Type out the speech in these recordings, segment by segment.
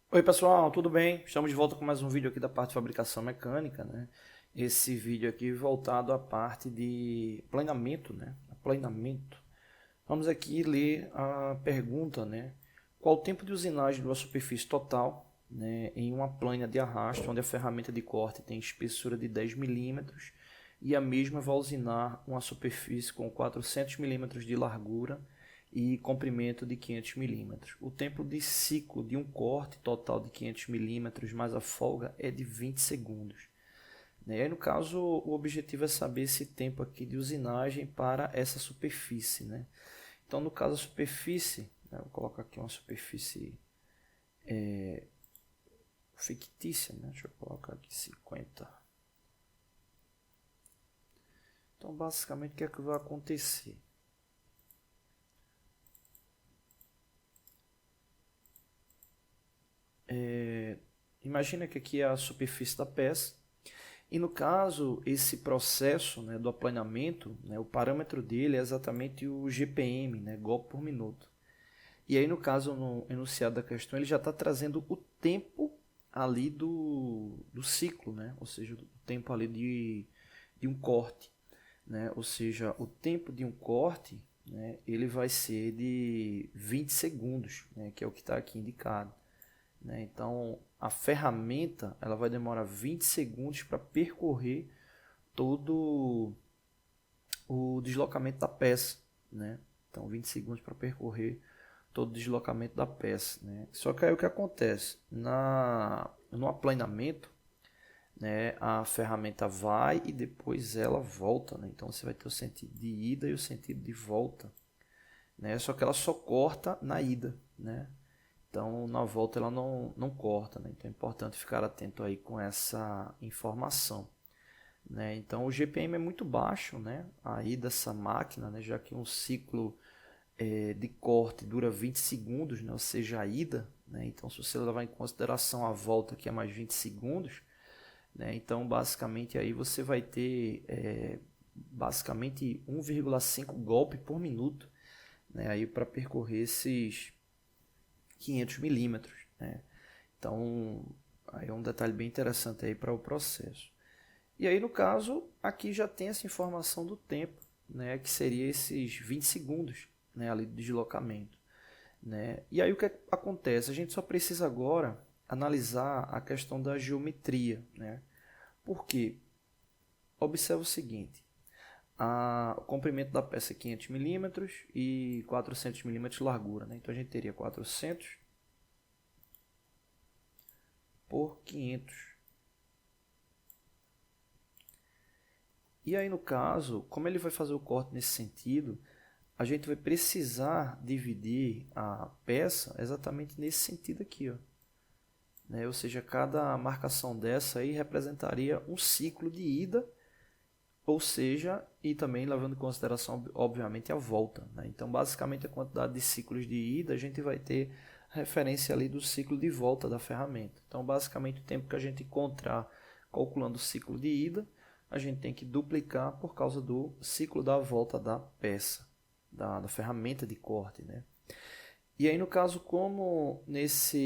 Oi pessoal, tudo bem? Estamos de volta com mais um vídeo aqui da parte de fabricação mecânica, né? Esse vídeo aqui voltado à parte de planeamento, né? Planeamento. Vamos aqui ler a pergunta, né? Qual o tempo de usinagem de uma superfície total, né, em uma plana de arrasto onde a ferramenta de corte tem espessura de 10 milímetros e a mesma vai usinar uma superfície com 400 milímetros de largura e comprimento de 500 milímetros. O tempo de ciclo de um corte total de 500 milímetros mais a folga é de 20 segundos. E aí, no caso, o objetivo é saber esse tempo aqui de usinagem para essa superfície, né? Então, no caso, a superfície, né, vou colocar aqui uma superfície fictícia, né? Deixa eu colocar aqui 50. Então, basicamente, o que é que vai acontecer? Imagina que aqui é a superfície da peça. E no caso, esse processo, né, do aplanamento, né, o parâmetro dele é exatamente o GPM, né, golpe por minuto. E aí, no caso, no enunciado da questão, ele já está trazendo o tempo ali do ciclo, né? Ou seja, o tempo ali de um corte. Né? Ou seja, o tempo de um corte, né, ele vai ser de 20 segundos, né, que é o que está aqui indicado. Né? Então, a ferramenta ela vai demorar 20 segundos para percorrer todo o deslocamento da peça. Né? Então, 20 segundos para percorrer todo o deslocamento da peça. Né? Só que aí o que acontece? No aplanamento, né, a ferramenta vai e depois ela volta. Né? Então, você vai ter o sentido de ida e o sentido de volta. Né? Só que ela só corta na ida. Né? Então, na volta ela não corta, né? Então é importante ficar atento aí com essa informação. Né? Então, o GPM é muito baixo, né? Aí dessa máquina, né? Já que um ciclo de corte dura 20 segundos, né? Ou seja, a ida. Né? Então, se você levar em consideração a volta, que é mais 20 segundos, né? Então, basicamente, aí você vai ter basicamente 1,5 golpe por minuto, né? Aí para percorrer esses 500 milímetros. Né? Então, aí é um detalhe bem interessante aí para o processo. E aí, no caso, aqui já tem essa informação do tempo, né, que seria esses 20 segundos, né, ali do deslocamento. Né? E aí o que acontece? A gente só precisa agora analisar a questão da geometria. Né? Por quê? Observe o seguinte, o comprimento da peça é 500 milímetros e 400 milímetros de largura. Né? Então a gente teria 400 por 500. E aí, no caso, como ele vai fazer o corte nesse sentido, a gente vai precisar dividir a peça exatamente nesse sentido aqui. Ó. Né? Ou seja, cada marcação dessa aí representaria um ciclo de ida, ou seja, e também levando em consideração, obviamente, a volta. Né? Então, basicamente, a quantidade de ciclos de ida, a gente vai ter referência ali do ciclo de volta da ferramenta. Então, basicamente, o tempo que a gente encontrar calculando o ciclo de ida, a gente tem que duplicar por causa do ciclo da volta da peça, da ferramenta de corte. Né? E aí, no caso, como nessa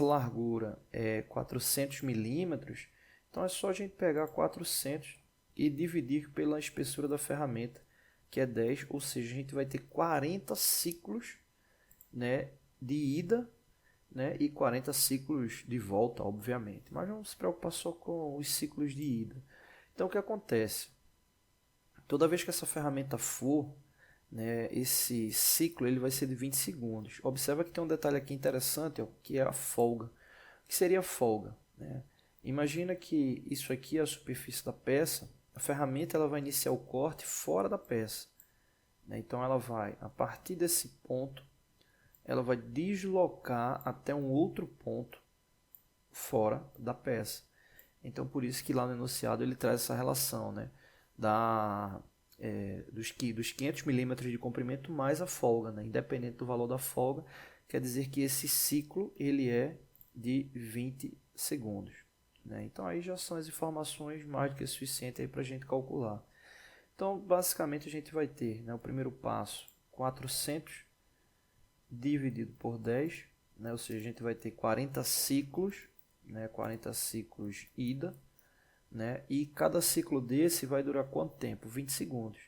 largura é 400 milímetros, então é só a gente pegar 400 e dividir pela espessura da ferramenta, que é 10, ou seja, a gente vai ter 40 ciclos, né, de ida, né, e 40 ciclos de volta, obviamente. Mas vamos se preocupar só com os ciclos de ida. Então, o que acontece? Toda vez que essa ferramenta for, né, esse ciclo ele vai ser de 20 segundos. Observa que tem um detalhe aqui interessante, ó, que é a folga. O que seria a folga? Né? Imagina que isso aqui é a superfície da peça, a ferramenta ela vai iniciar o corte fora da peça. Né? Então ela vai, a partir desse ponto, ela vai deslocar até um outro ponto fora da peça. Então por isso que lá no enunciado ele traz essa relação, né? Dos 500 milímetros de comprimento mais a folga, né? Independente do valor da folga, quer dizer que esse ciclo ele é de 20 segundos. Né? Então aí já são as informações mais do que suficientes para a gente calcular. Então basicamente a gente vai ter, né, o primeiro passo 400 dividido por 10, né? Ou seja, a gente vai ter 40 ciclos, né? 40 ciclos ida, né? E cada ciclo desse vai durar quanto tempo? 20 segundos,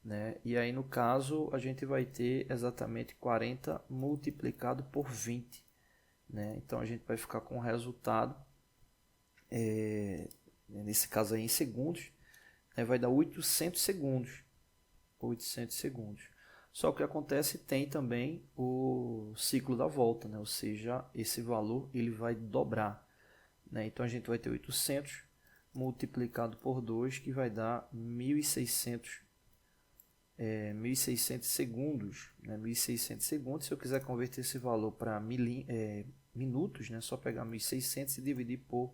né? E aí no caso a gente vai ter exatamente 40 multiplicado por 20, né? Então a gente vai ficar com o resultado, nesse caso aí em segundos, né? Vai dar 800 segundos. 800 segundos. Só que acontece, tem também o ciclo da volta, né? Ou seja, esse valor ele vai dobrar, né? Então a gente vai ter 800 multiplicado por 2, que vai dar 1.600, 1.600 segundos, né? 1.600 segundos. Se eu quiser converter esse valor para minutos, né? Só pegar 1.600 e dividir por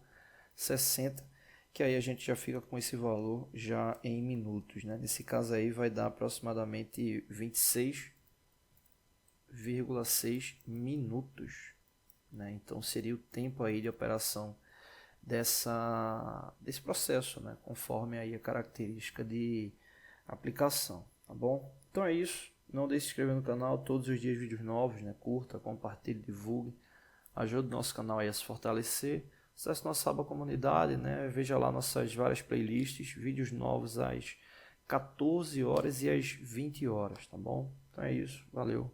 60, que aí a gente já fica com esse valor já em minutos, né? Nesse caso aí vai dar aproximadamente 26,6 minutos, né? Então seria o tempo aí de operação desse processo, né? Conforme aí a característica de aplicação, tá bom? Então é isso. Não deixe de se inscrever no canal, todos os dias vídeos novos, né? Curta, compartilhe, divulgue. Ajude o nosso canal aí a se fortalecer. Acesse nossa aba comunidade, né? Veja lá nossas várias playlists, vídeos novos às 14 horas e às 20 horas, tá bom? Então é isso, valeu.